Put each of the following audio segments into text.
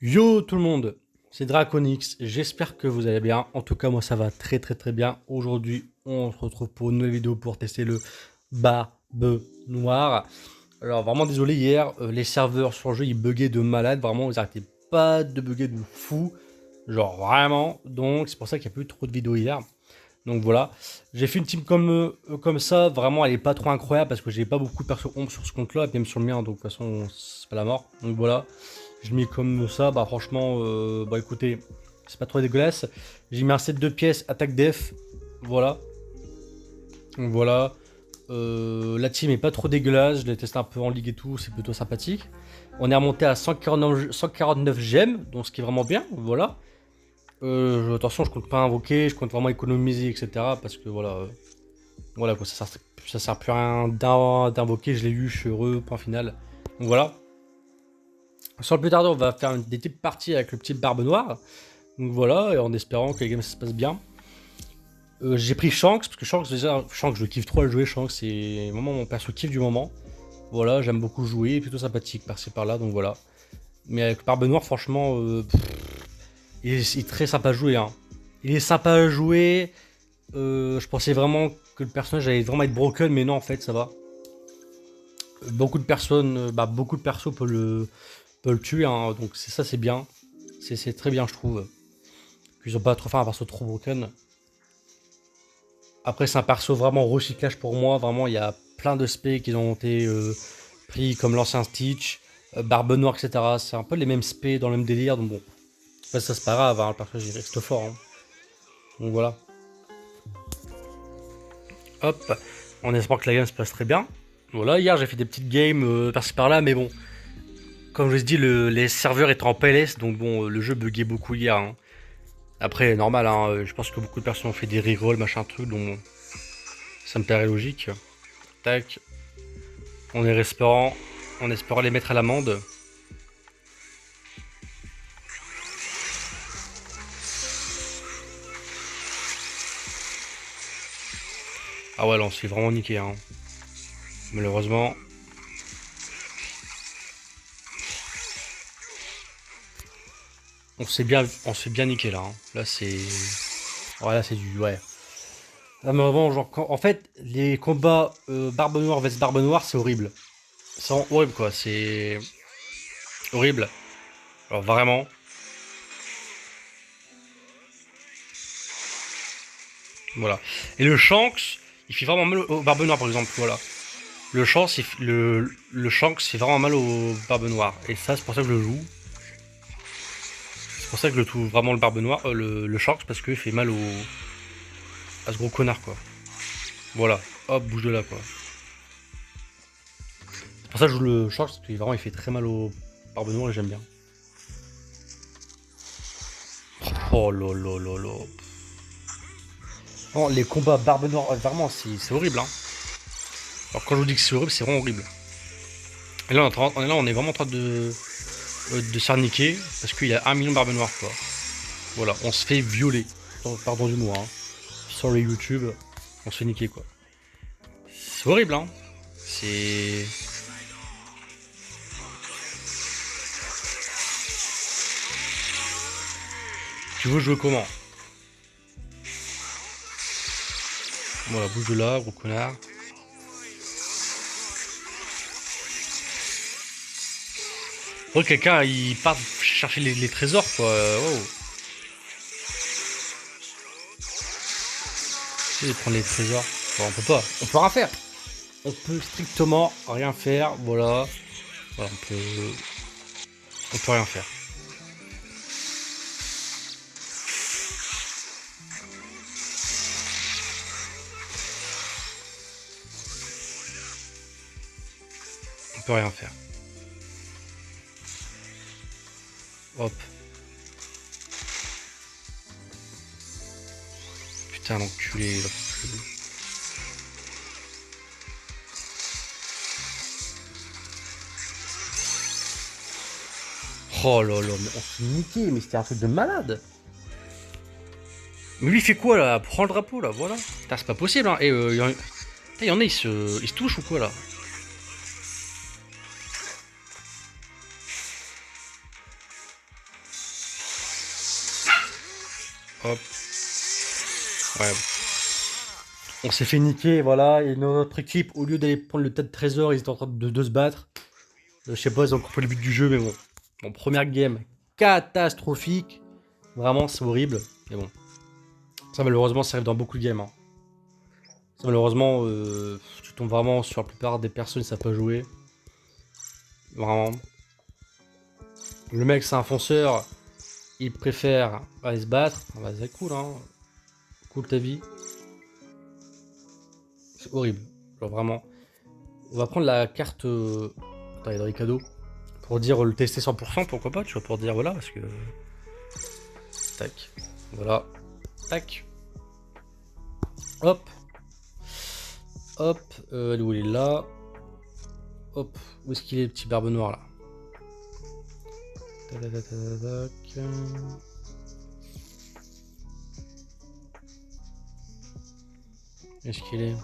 Yo tout le monde, c'est Draconix, j'espère que vous allez bien. En tout cas, moi ça va très bien. Aujourd'hui, on se retrouve pour une nouvelle vidéo pour tester le barbe noir. Alors vraiment désolé, hier, les serveurs sur le jeu ils buggaient de malade, vraiment ils arrêtaient pas de bugger de fou. Genre vraiment, donc c'est pour ça qu'il n'y a pas eu trop de vidéos hier. Donc voilà, j'ai fait une team comme ça, vraiment elle est pas trop incroyable parce que j'ai pas beaucoup de perso ombre sur ce compte là, et même sur le mien, donc de toute façon c'est pas la mort. Donc voilà, je mets comme ça, bah franchement, bah écoutez, c'est pas trop dégueulasse. J'ai mis un set de pièces, attaque def, voilà. Donc voilà, la team est pas trop dégueulasse, je l'ai testé un peu en ligue et tout, c'est plutôt sympathique. On est remonté à 149 gemmes, donc ce qui est vraiment bien, voilà. Attention, je compte pas invoquer, je compte vraiment économiser, etc. Parce que voilà, voilà quoi, ça sert plus à rien d'invoquer, je l'ai eu, je suis heureux, point final. Donc voilà. Sans plus tarder, on va faire des petites parties avec le petit barbe noire. Donc voilà, et en espérant que les games ça se passe bien. J'ai pris Shanks, parce que Shanks, déjà, Shanks, je kiffe trop à le jouer, Shanks, c'est vraiment mon perso kiff du moment. Voilà, j'aime beaucoup jouer, plutôt sympathique par-ci par-là, donc voilà. Mais avec Barbe Noire, franchement, il est très sympa à jouer. Hein. Il est sympa à jouer. Je pensais vraiment que le personnage allait vraiment être broken, mais non, en fait, ça va. Beaucoup de personnes, beaucoup de persos peuvent le tuer, hein, donc ça, c'est bien. C'est très bien, je trouve. Qu'ils ont pas trop fait un perso trop broken. Après, c'est un perso vraiment recyclage pour moi. Vraiment, il y a plein de specs qui ont été pris, comme l'ancien Stitch, Barbe Noire, etc. C'est un peu les mêmes specs dans le même délire, donc bon. Ça, c'est pas grave, hein, le personnage il reste fort. Hein. Donc voilà. Hop, on espère que la game se passe très bien. Voilà, hier j'ai fait des petites games par-ci par-là, mais bon, comme je vous ai dit, les serveurs étaient en PLS, donc bon, le jeu buguait beaucoup hier. Hein. Après, normal, hein, je pense que beaucoup de personnes ont fait des rerolls, machin truc, donc bon, ça me paraît logique. Tac, on espérant les mettre à l'amende. Ah ouais, là on se fait vraiment niquer, hein. Malheureusement. On s'est bien niquer là. Hein. Là c'est. Voilà, c'est du. Ouais. Là, mais vraiment, genre, en fait, les combats Barbe Noire vs Barbe Noire, c'est horrible. C'est horrible quoi, c'est horrible. Alors vraiment. Voilà. Et le Shanks, il fait vraiment mal au Barbe Noire par exemple. Voilà. Le Shanks fait vraiment mal au Barbe Noire. Et ça, c'est pour ça que je le joue. C'est pour ça que je le trouve vraiment le Barbe Noire, le Shanks, parce qu'il fait mal à ce gros connard quoi. Voilà. Hop, bouge de là quoi. C'est pour ça que je joue le Shanks, parce qu'il vraiment il fait très mal au Barbe Noire et j'aime bien. Oh lolo. Non, les combats Barbe Noire, vraiment, c'est horrible. Hein. Alors quand je vous dis que c'est horrible, c'est vraiment horrible. Et là, on est vraiment en train de se faire niquer parce qu'il y a 1 million de Barbe Noire, quoi. Voilà, on se fait violer. Pardon du mot, hein. Sorry YouTube, on se fait niquer, quoi. C'est horrible, hein. C'est. Tu veux jouer comment? Voilà, bouge de là, gros connard. Oh, quelqu'un, il part chercher les trésors, quoi. Oh. Tu sais, prendre les trésors. Bon, on peut pas. On peut rien faire. On peut strictement rien faire. Voilà. Voilà, on peut rien faire. On peut rien faire. Hop. Putain, l'enculé. Oh là là, mais on s'est niqué, mais c'était un truc de malade. Mais lui, il fait quoi là? Prends le drapeau là, voilà. Putain, c'est pas possible, hein. Et y en a, ils se touchent ou quoi là? Hop. Ouais. On s'est fait niquer, voilà. Et notre équipe, au lieu d'aller prendre le tas de trésors, ils étaient en train de se battre. Je sais pas, ils ont compris le but du jeu, mais bon. Bon, première game catastrophique. Vraiment, c'est horrible. Mais bon. Ça, malheureusement, ça arrive dans beaucoup de games. Hein. Ça, malheureusement, tu tombes vraiment sur la plupart des personnes qui savent pas jouer. Vraiment. Le mec, c'est un fonceur. Il préfère aller se battre. Ah bah, c'est cool, hein. Cool ta vie. C'est horrible. Genre vraiment. On va prendre la carte. Attends, il y a dans les cadeaux. Pour dire le tester 100%, pourquoi pas, tu vois, pour dire voilà, parce que. Tac. Voilà. Tac. Hop. Hop. Où il est là. Hop. Où est-ce qu'il est, le petit barbe noire là? Tac. Est-ce qu'il est?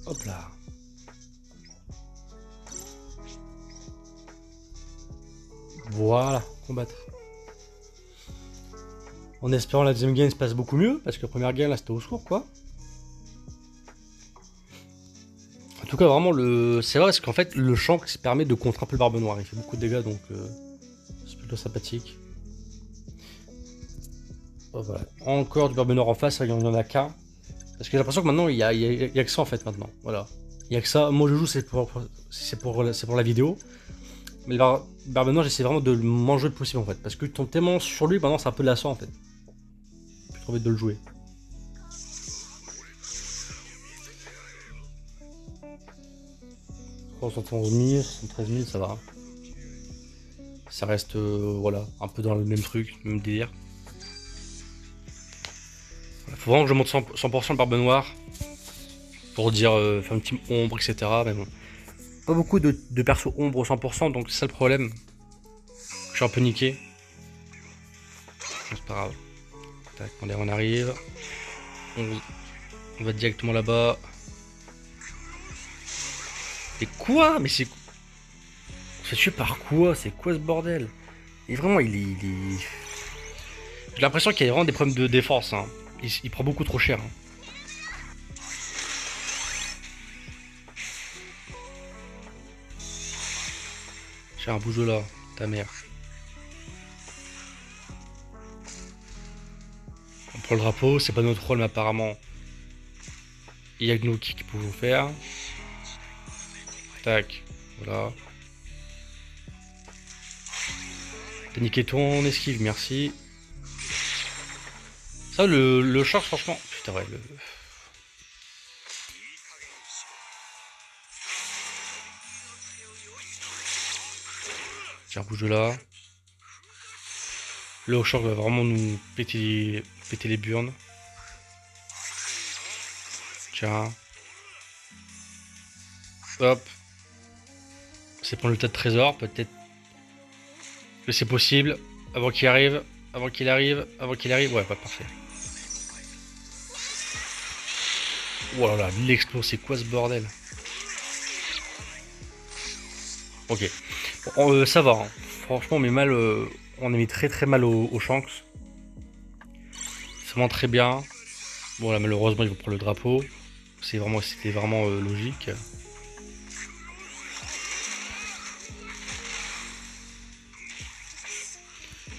Hop là. Voilà, combattre. En espérant la deuxième game se passe beaucoup mieux, parce que la première game là c'était au secours quoi. En tout cas vraiment c'est vrai parce qu'en fait le Shanks permet de contrer un peu le barbe noire, il fait beaucoup de dégâts donc c'est plutôt sympathique. Oh, voilà. Encore du barbe noire en face, il y en a qu'un. Parce que j'ai l'impression que maintenant il y a que ça en fait maintenant. Voilà. Il y a que ça. Moi je joue c'est pour la vidéo. Mais le barbe noire j'essaie vraiment de le manger le possible en fait. Parce que tu tombes tellement sur lui maintenant c'est un peu lassant en fait. J'ai trop envie de le jouer. Oh, 111 000, 113 000 ça va. Ça reste voilà, un peu dans le même truc, le même délire. Faut vraiment que je monte 100% le barbe noire. Pour dire, faire une team ombre, etc. Mais bon. Pas beaucoup de persos ombre au 100%, donc c'est ça le problème. Je suis un peu niqué. C'est pas grave. Tac, on arrive. On va directement là-bas. Mais quoi? Mais c'est... On se fait tuer par quoi? C'est quoi ce bordel? Et vraiment, il est... J'ai l'impression qu'il y a vraiment des problèmes de défense. Hein. Il prend beaucoup trop cher. Hein. J'ai un bouge là, ta mère. On prend le drapeau, c'est pas notre rôle, mais apparemment, il y a que nous qui pouvons faire. Tac, voilà. T'as niqué ton esquive, merci. Ça, le shark, franchement. Putain, ouais, le. Tiens, bouge de là. Le shark va vraiment nous péter les burnes. Tiens. Hop. C'est prendre le tas de trésors, peut-être que c'est possible. Avant qu'il arrive. Avant qu'il arrive. Avant qu'il arrive. Ouais, pas parfait. Oh là là, l'explos, c'est quoi ce bordel? Ok. Bon, ça va. Hein. Franchement, on met mal. On a mis très très mal au Shanks. C'est vraiment très bien. Bon là, malheureusement, il va prendre le drapeau. C'était vraiment logique.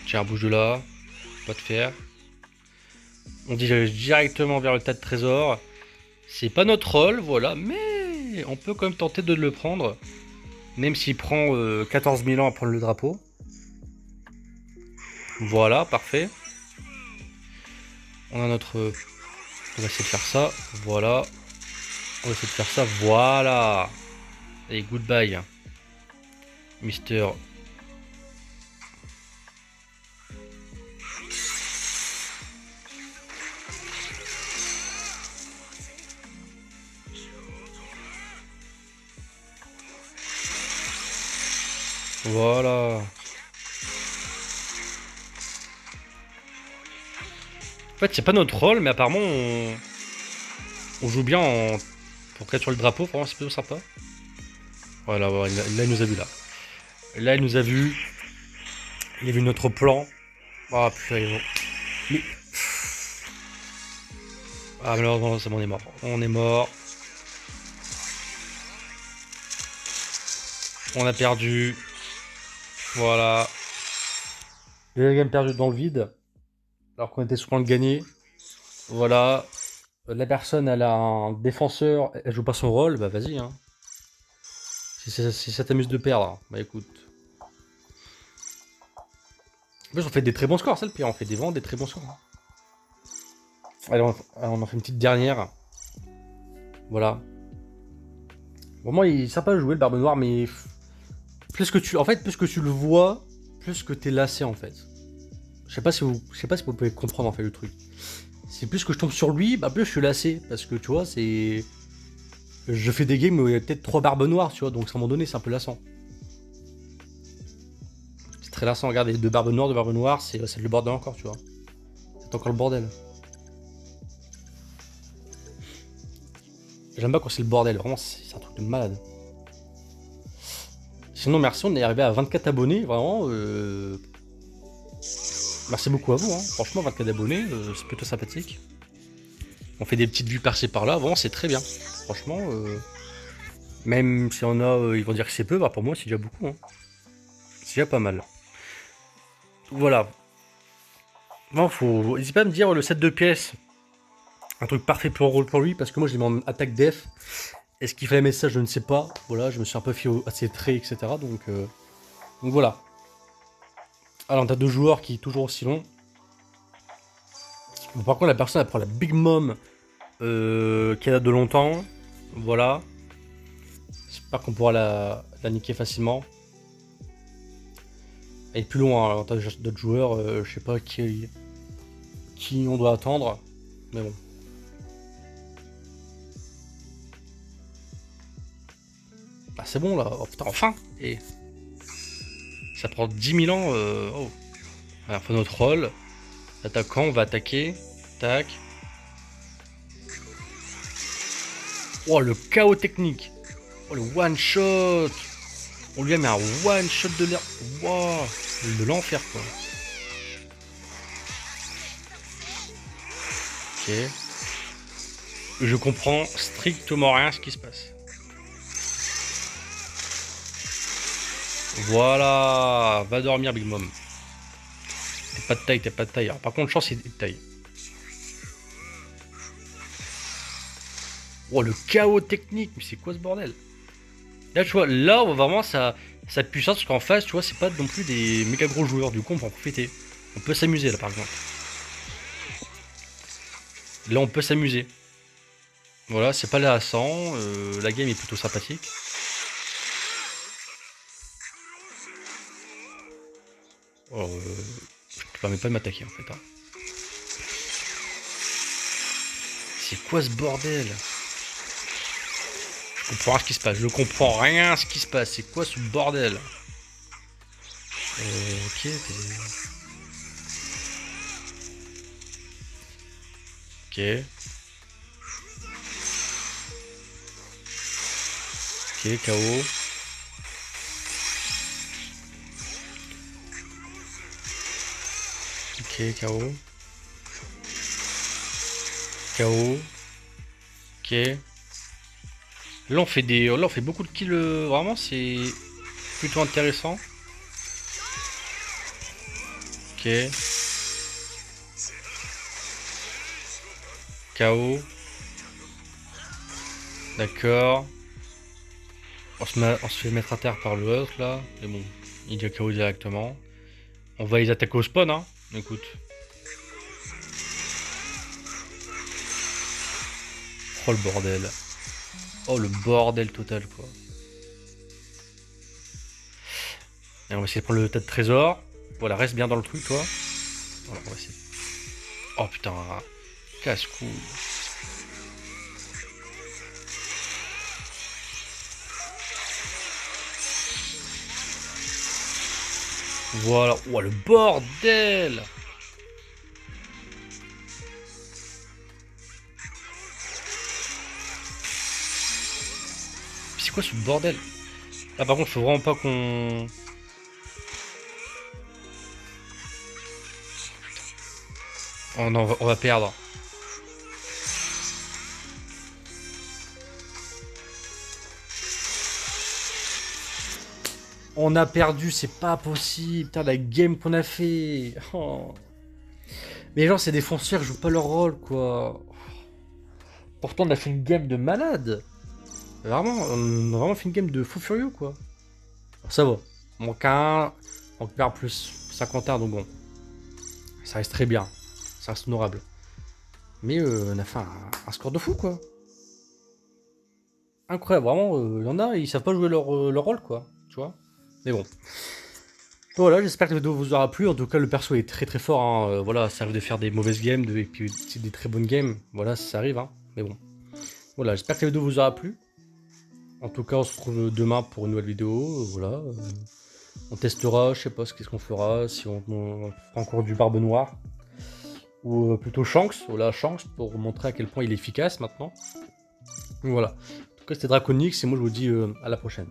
Tiens, bouge de là. Pas de faire. On dirige directement vers le tas de trésors. C'est pas notre rôle, voilà, mais on peut quand même tenter de le prendre. Même s'il prend 14 000 ans à prendre le drapeau. Voilà, parfait. On a notre... On va essayer de faire ça, voilà. On va essayer de faire ça, voilà. Allez, goodbye. Mister... Voilà. En fait, c'est pas notre rôle, mais apparemment, on joue bien en Pour être sur le drapeau, vraiment c'est plutôt sympa. Voilà, voilà, là il nous a vu là. Là il nous a vu. Il a vu notre plan. Ah putain, mais... Ah malheureusement c'est bon, on est mort. On est mort. On a perdu. Voilà. La game perdue dans le vide. Alors qu'on était sur le point de gagner. Voilà. La personne, elle a un défenseur. Elle joue pas son rôle. Bah vas-y. Hein. Si ça t'amuse de perdre. Bah écoute. En plus, on fait des très bons scores. C'est le pire. On fait vraiment des très bons scores. Allez, on en fait une petite dernière. Voilà. Vraiment, il est sympa de jouer le Barbe Noire, mais plus que tu le vois, plus que t'es lassé en fait. Je sais pas si vous pouvez comprendre en fait le truc. C'est plus que je tombe sur lui, bah plus je suis lassé parce que tu vois, c'est je fais des games où il y a peut-être 3 barbes noires, tu vois, donc à un moment donné, c'est un peu lassant. C'est très lassant, regarde, les 2 barbes noires, c'est le bordel encore, tu vois. C'est encore le bordel. J'aime pas quand c'est le bordel, vraiment, c'est un truc de malade. Sinon, merci, on est arrivé à 24 abonnés, vraiment. Merci beaucoup à vous, hein. Franchement, 24 abonnés, c'est plutôt sympathique. On fait des petites vues par-ci par-là, vraiment, c'est très bien. Franchement, même si on a, ils vont dire que c'est peu, bah pour moi, c'est déjà beaucoup. Hein. C'est déjà pas mal. Voilà. Bon, n'hésitez pas à me dire le set de pièces. Un truc parfait pour rôle pour lui, parce que moi, je l'ai mis en attaque def. Est-ce qu'il fallait mettre ça? Je ne sais pas. Voilà, je me suis un peu fié à ses traits, etc. Donc voilà. Alors, t'as 2 joueurs qui est toujours aussi long. Bon, par contre, la personne, elle prend la Big Mom qui date de longtemps. Voilà. J'espère qu'on pourra la niquer facilement. Elle est plus loin, hein, t'as d'autres joueurs, je sais pas qui on doit attendre. Mais bon. Ah, c'est bon là. Oh putain, enfin. Et ça prend 10 000 ans. Oh. Alors, faut notre rôle. Attaquant, on va attaquer. Tac. Oh, le chaos technique. Oh, le one shot. On lui a mis un one shot de l'air. Wow. De l'enfer quoi. Ok. Je comprends strictement rien à ce qui se passe. Voilà. Va dormir, Big Mom. T'es pas de taille, t'es pas de taille. Alors, par contre, chance, c'est de taille. Oh, le chaos technique. Mais c'est quoi ce bordel? Là, tu vois, là, on voit vraiment sa puissance. Parce qu'en face, tu vois, c'est pas non plus des méga gros joueurs. Du coup, on peut en profiter. On peut s'amuser, là, par exemple. Là, on peut s'amuser. Voilà, c'est pas lassant. La game est plutôt sympathique. Oh, je te permets pas de m'attaquer, en fait. Hein. C'est quoi ce bordel? Je comprends rien ce qui se passe. Je comprends rien ce qui se passe. C'est quoi ce bordel? Ok. Ok. Ok, KO. Ok, KO. KO. Ok. Là on fait beaucoup de kills. Vraiment, c'est plutôt intéressant. Ok. KO. D'accord. On se fait mettre à terre par l'autre là. Mais bon, il est KO directement. On va les attaquer au spawn, hein. Écoute. Oh le bordel. Oh le bordel total quoi. Et on va essayer de prendre le tas de trésors. Voilà, reste bien dans le truc toi. Voilà, on va essayer. Oh putain. Casse-couille. Voilà. Oh le bordel. c'est quoi ce bordel? Là par contre, faut vraiment pas qu'on... Oh non, on va perdre. On a perdu, c'est pas possible. Putain, la game qu'on a fait. Oh. Mais genre, ces défenseurs jouent pas leur rôle, quoi. Pourtant, on a fait une game de malade. Vraiment, on a vraiment fait une game de fou furieux, quoi. Alors, ça va. On manque un. On perd plus 51, donc bon. Ça reste très bien. Ça reste honorable. Mais on a fait un score de fou, quoi. Incroyable, vraiment. Il y en a, ils savent pas jouer leur rôle, quoi. Tu vois. Mais bon. Voilà, j'espère que la vidéo vous aura plu. En tout cas, le perso est très très fort. Hein. Voilà, ça arrive de faire des mauvaises games et puis des très bonnes games. Voilà, ça arrive. Hein. Mais bon. Voilà, j'espère que la vidéo vous aura plu. En tout cas, on se retrouve demain pour une nouvelle vidéo. Voilà. On testera, je sais pas ce qu'est-ce qu'on fera. Si on fera encore du Barbe Noire. Ou plutôt Shanks. Voilà, Shanks pour montrer à quel point il est efficace maintenant. Voilà. En tout cas, c'était Draconix et moi je vous dis à la prochaine.